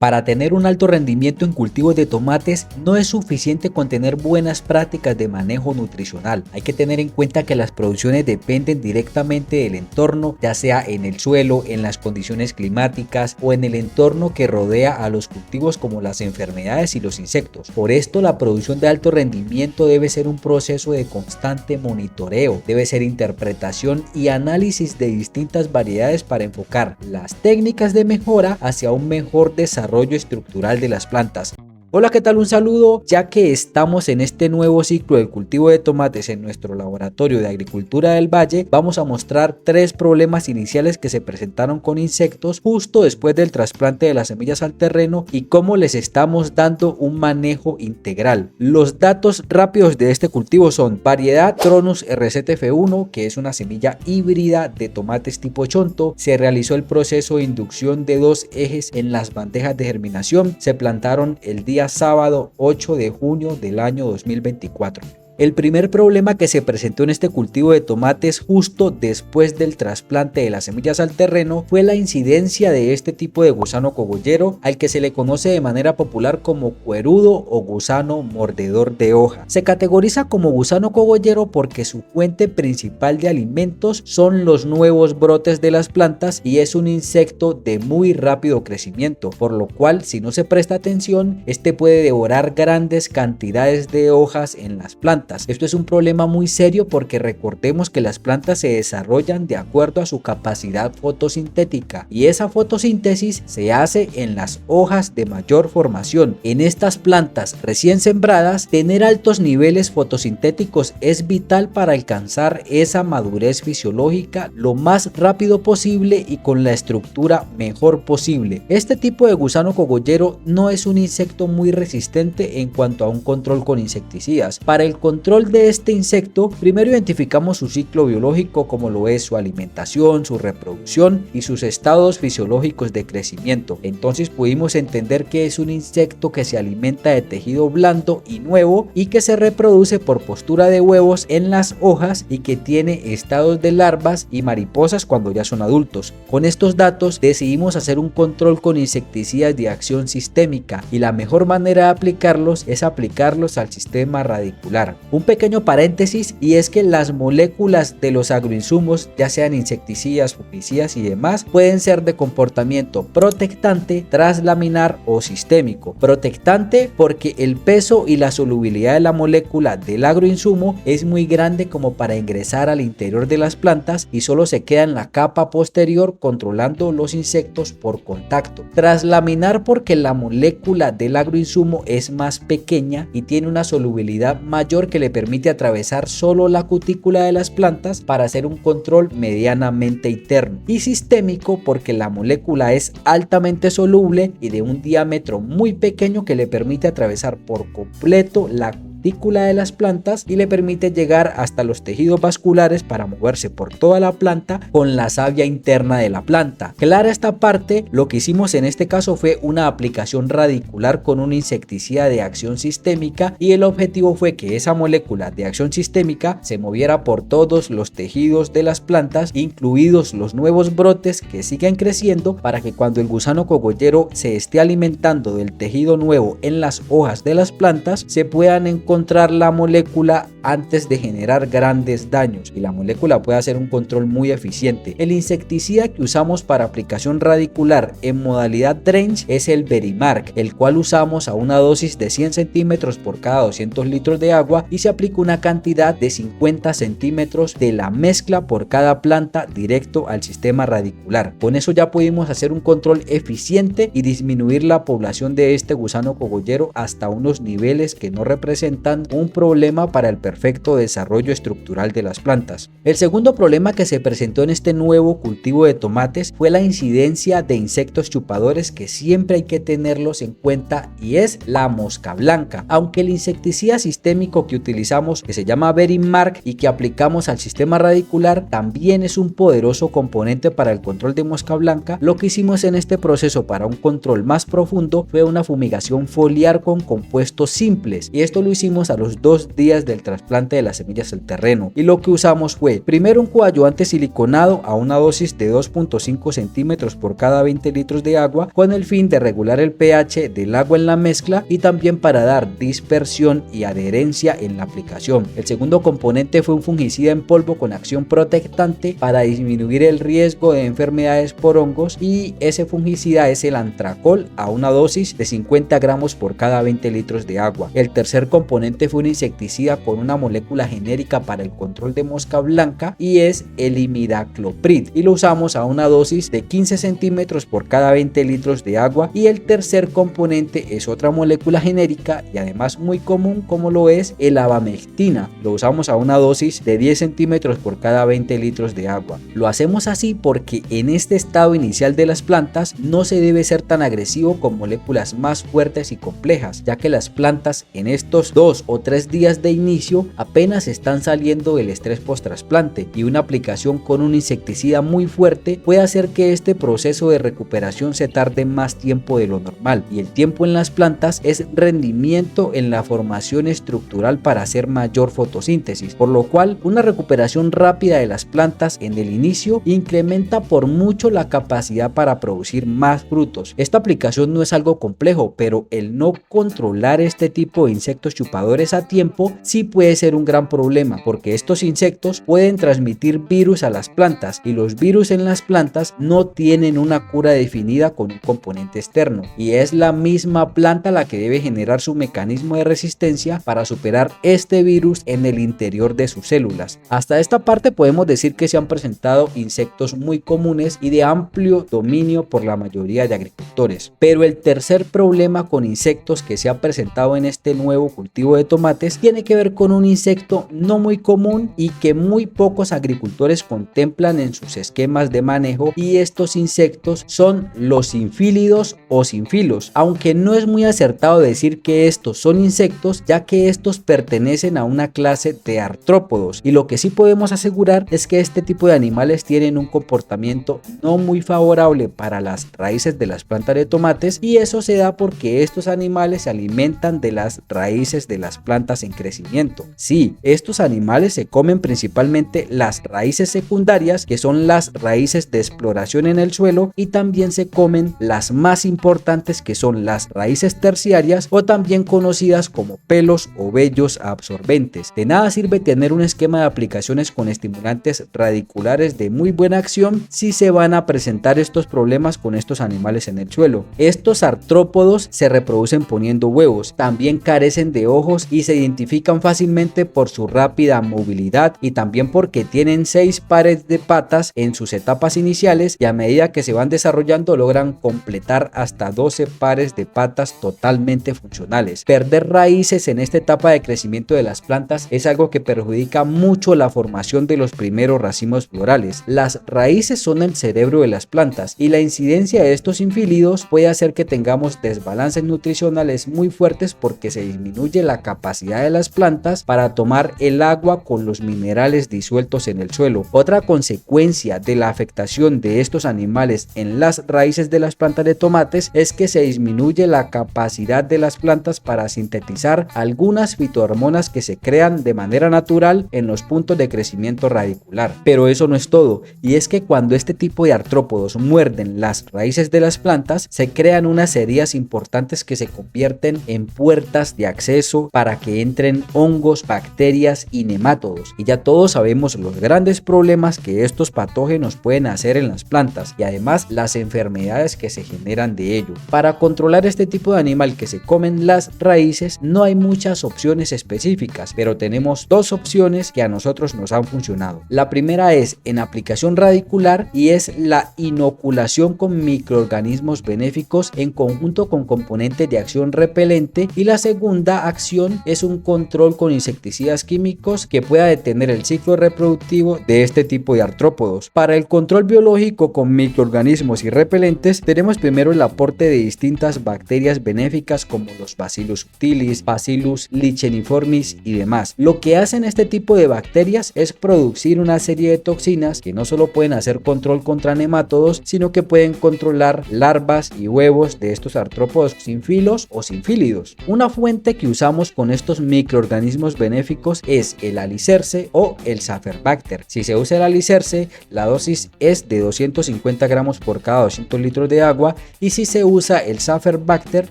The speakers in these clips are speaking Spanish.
Para tener un alto rendimiento en cultivos de tomates no es suficiente con tener buenas prácticas de manejo nutricional. Hay que tener en cuenta que las producciones dependen directamente del entorno, ya sea en el suelo, en las condiciones climáticas o en el entorno que rodea a los cultivos como las enfermedades y los insectos. Por esto la producción de alto rendimiento debe ser un proceso de constante monitoreo, debe ser interpretación y análisis de distintas variedades para enfocar las técnicas de mejora hacia un mejor desarrollo estructural de las plantas. Hola, ¿qué tal? Un saludo, ya que estamos en este nuevo ciclo del cultivo de tomates en nuestro laboratorio de agricultura del Valle. Vamos a mostrar 3 problemas iniciales que se presentaron con insectos justo después del trasplante de las semillas al terreno y cómo les estamos dando un manejo integral. Los datos rápidos de este cultivo son variedad Cronus RZF1, que es una semilla híbrida de tomates tipo chonto. Se realizó el proceso de inducción de 2 ejes en las bandejas de germinación. Se plantaron el día sábado 8 de junio del año 2024. El primer problema que se presentó en este cultivo de tomates justo después del trasplante de las semillas al terreno fue la incidencia de este tipo de gusano cogollero, al que se le conoce de manera popular como cuerudo o gusano mordedor de hoja. Se categoriza como gusano cogollero porque su fuente principal de alimentos son los nuevos brotes de las plantas y es un insecto de muy rápido crecimiento, por lo cual si no se presta atención, este puede devorar grandes cantidades de hojas en las plantas. Esto es un problema muy serio porque recordemos que las plantas se desarrollan de acuerdo a su capacidad fotosintética y esa fotosíntesis se hace en las hojas de mayor formación. En estas plantas recién sembradas, tener altos niveles fotosintéticos es vital para alcanzar esa madurez fisiológica lo más rápido posible y con la estructura mejor posible. Este tipo de gusano cogollero no es un insecto muy resistente en cuanto a un control con insecticidas. Para el control de este insecto, primero identificamos su ciclo biológico, como lo es su alimentación, su reproducción y sus estados fisiológicos de crecimiento. Entonces pudimos entender que es un insecto que se alimenta de tejido blando y nuevo y que se reproduce por postura de huevos en las hojas y que tiene estados de larvas y mariposas cuando ya son adultos. Con estos datos decidimos hacer un control con insecticidas de acción sistémica y la mejor manera de aplicarlos es aplicarlos al sistema radicular. Un pequeño paréntesis, y es que las moléculas de los agroinsumos, ya sean insecticidas, fungicidas y demás, pueden ser de comportamiento protectante, traslaminar o sistémico. Protectante porque el peso y la solubilidad de la molécula del agroinsumo es muy grande como para ingresar al interior de las plantas y solo se queda en la capa posterior controlando los insectos por contacto. Traslaminar porque la molécula del agroinsumo es más pequeña y tiene una solubilidad mayor que le permite atravesar solo la cutícula de las plantas para hacer un control medianamente interno. Y sistémico porque la molécula es altamente soluble y de un diámetro muy pequeño que le permite atravesar por completo la cutícula de las plantas y le permite llegar hasta los tejidos vasculares para moverse por toda la planta con la savia interna de la planta. Clara esta parte, lo que hicimos en este caso fue una aplicación radicular con un insecticida de acción sistémica y el objetivo fue que esa molécula de acción sistémica se moviera por todos los tejidos de las plantas, incluidos los nuevos brotes que siguen creciendo, para que cuando el gusano cogollero se esté alimentando del tejido nuevo en las hojas de las plantas se puedan encontrar la molécula antes de generar grandes daños y la molécula puede hacer un control muy eficiente. El insecticida que usamos para aplicación radicular en modalidad drench es el Verimark, el cual usamos a una dosis de 100 centímetros por cada 200 litros de agua y se aplica una cantidad de 50 centímetros de la mezcla por cada planta directo al sistema radicular. Con eso ya pudimos hacer un control eficiente y disminuir la población de este gusano cogollero hasta unos niveles que no representan un problema para el perfecto desarrollo estructural de las plantas. El segundo problema que se presentó en este nuevo cultivo de tomates fue la incidencia de insectos chupadores, que siempre hay que tenerlos en cuenta, y es la mosca blanca. Aunque el insecticida sistémico que utilizamos, que se llama Verimark y que aplicamos al sistema radicular, también es un poderoso componente para el control de mosca blanca, lo que hicimos en este proceso para un control más profundo fue una fumigación foliar con compuestos simples, y esto lo hicimos hicimos a los 2 días del trasplante de las semillas al terreno, y lo que usamos fue primero un coadyuvante siliconado a una dosis de 2.5 centímetros por cada 20 litros de agua, con el fin de regular el pH del agua en la mezcla y también para dar dispersión y adherencia en la aplicación. El segundo componente fue un fungicida en polvo con acción protectante para disminuir el riesgo de enfermedades por hongos, y ese fungicida es el Antracol a una dosis de 50 gramos por cada 20 litros de agua. El tercer componente fue un insecticida con una molécula genérica para el control de mosca blanca y es el imidacloprid, y lo usamos a una dosis de 15 centímetros por cada 20 litros de agua. Y el tercer componente es otra molécula genérica y además muy común, como lo es el abamectina. Lo usamos a una dosis de 10 centímetros por cada 20 litros de agua. Lo hacemos así porque en este estado inicial de las plantas no se debe ser tan agresivo con moléculas más fuertes y complejas, ya que las plantas en estos 2 o 3 días de inicio apenas están saliendo del estrés post-trasplante, y una aplicación con un insecticida muy fuerte puede hacer que este proceso de recuperación se tarde más tiempo de lo normal, y el tiempo en las plantas es rendimiento en la formación estructural para hacer mayor fotosíntesis, por lo cual una recuperación rápida de las plantas en el inicio incrementa por mucho la capacidad para producir más frutos. Esta aplicación no es algo complejo, pero el no controlar este tipo de insectos chupadores a tiempo sí puede ser un gran problema, porque estos insectos pueden transmitir virus a las plantas, y los virus en las plantas no tienen una cura definida con un componente externo, y es la misma planta la que debe generar su mecanismo de resistencia para superar este virus en el interior de sus células. Hasta esta parte podemos decir que se han presentado insectos muy comunes y de amplio dominio por la mayoría de agricultores, pero el tercer problema con insectos que se ha presentado en este nuevo cultivo de tomates tiene que ver con un insecto no muy común y que muy pocos agricultores contemplan en sus esquemas de manejo, y estos insectos son los sinfílidos o sinfilos, aunque no es muy acertado decir que estos son insectos, ya que estos pertenecen a una clase de artrópodos, y lo que sí podemos asegurar es que este tipo de animales tienen un comportamiento no muy favorable para las raíces de las plantas de tomates, y eso se da porque estos animales se alimentan de las raíces de las plantas en crecimiento. Sí, estos animales se comen principalmente las raíces secundarias, que son las raíces de exploración en el suelo, y también se comen las más importantes, que son las raíces terciarias, o también conocidas como pelos o vellos absorbentes. De nada sirve tener un esquema de aplicaciones con estimulantes radiculares de muy buena acción si se van a presentar estos problemas con estos animales en el suelo. Estos artrópodos se reproducen poniendo huevos, también carecen de ojos y se identifican fácilmente por su rápida movilidad, y también porque tienen 6 pares de patas en sus etapas iniciales, y a medida que se van desarrollando logran completar hasta 12 pares de patas totalmente funcionales. Perder raíces en esta etapa de crecimiento de las plantas es algo que perjudica mucho la formación de los primeros racimos florales. Las raíces son el cerebro de las plantas, y la incidencia de estos infílidos puede hacer que tengamos desbalances nutricionales muy fuertes, porque se disminuye la capacidad de las plantas para tomar el agua con los minerales disueltos en el suelo. Otra consecuencia de la afectación de estos animales en las raíces de las plantas de tomates es que se disminuye la capacidad de las plantas para sintetizar algunas fitohormonas que se crean de manera natural en los puntos de crecimiento radicular. Pero eso no es todo, y es que cuando este tipo de artrópodos muerden las raíces de las plantas, se crean unas heridas importantes que se convierten en puertas de acceso para que entren hongos, bacterias y nemátodos, y ya todos sabemos los grandes problemas que estos patógenos pueden hacer en las plantas, y además las enfermedades que se generan de ello. Para controlar este tipo de animal que se comen las raíces no hay muchas opciones específicas, pero tenemos 2 opciones que a nosotros nos han funcionado. La primera es en aplicación radicular, y es la inoculación con microorganismos benéficos en conjunto con componentes de acción repelente, y la segunda acción es un control con insecticidas químicos que pueda detener el ciclo reproductivo de este tipo de artrópodos. Para el control biológico con microorganismos y repelentes tenemos primero el aporte de distintas bacterias benéficas como los Bacillus subtilis, Bacillus licheniformis y demás. Lo que hacen este tipo de bacterias es producir una serie de toxinas que no solo pueden hacer control contra nemátodos, sino que pueden controlar larvas y huevos de estos artrópodos sinfilos o sinfílidos. Una fuente que usamos usamos con estos microorganismos benéficos es el alicerce o el Saferbacter. Si se usa el alicerce, la dosis es de 250 gramos por cada 200 litros de agua, y si se usa el Saferbacter,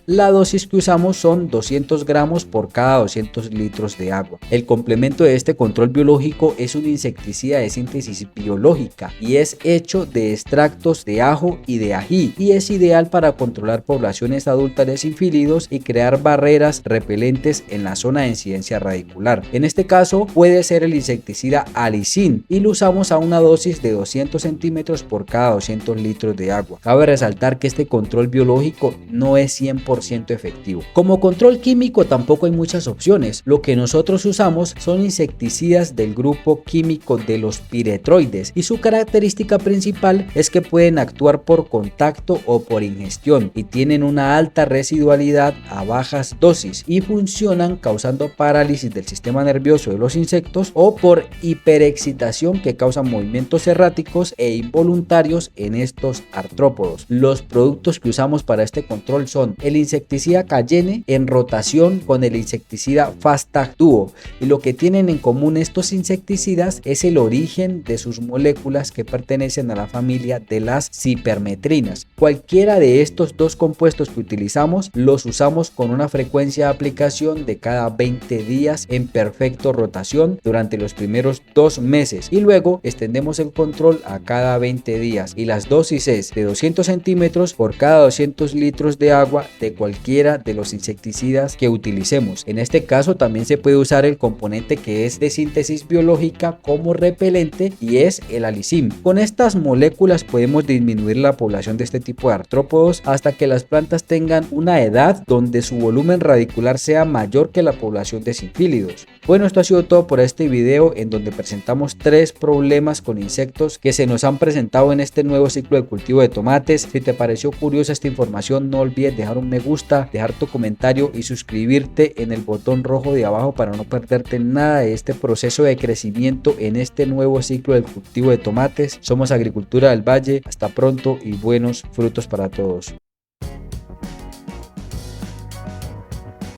la dosis que usamos son 200 gramos por cada 200 litros de agua. El complemento de este control biológico es un insecticida de síntesis biológica y es hecho de extractos de ajo y de ají, y es ideal para controlar poblaciones adultas de sinfílidos y crear barreras repelentes en la zona de incidencia radicular. En este caso puede ser el insecticida Alicin y lo usamos a una dosis de 200 centímetros por cada 200 litros de agua. Cabe resaltar que este control biológico no es 100% efectivo. Como control químico tampoco hay muchas opciones. Lo que nosotros usamos son insecticidas del grupo químico de los piretroides, y su característica principal es que pueden actuar por contacto o por ingestión y tienen una alta residualidad a bajas dosis y funcionan causando parálisis del sistema nervioso de los insectos o por hiperexcitación que causan movimientos erráticos e involuntarios en estos artrópodos. Los productos que usamos para este control son el insecticida Cayenne en rotación con el insecticida Fastag Duo, y lo que tienen en común estos insecticidas es el origen de sus moléculas que pertenecen a la familia de las cipermetrinas. Cualquiera de estos dos compuestos que utilizamos los usamos con una frecuencia de aplicación de cada 20 días en perfecta rotación durante los primeros 2 meses, y luego extendemos el control a cada 20 días, y las dosis es de 200 centímetros por cada 200 litros de agua de cualquiera de los insecticidas que utilicemos. En este caso también se puede usar el componente que es de síntesis biológica como repelente, y es el Alicin. Con estas moléculas podemos disminuir la población de este tipo de artrópodos hasta que las plantas tengan una edad donde su volumen radicular sea mayor que la población de sinfílidos. Bueno, esto ha sido todo por este video, en donde presentamos 3 problemas con insectos que se nos han presentado en este nuevo ciclo de cultivo de tomates. Si te pareció curiosa esta información, no olvides dejar un me gusta, dejar tu comentario y suscribirte en el botón rojo de abajo para no perderte nada de este proceso de crecimiento en este nuevo ciclo del cultivo de tomates. Somos Agricultura del Valle. Hasta pronto y buenos frutos para todos.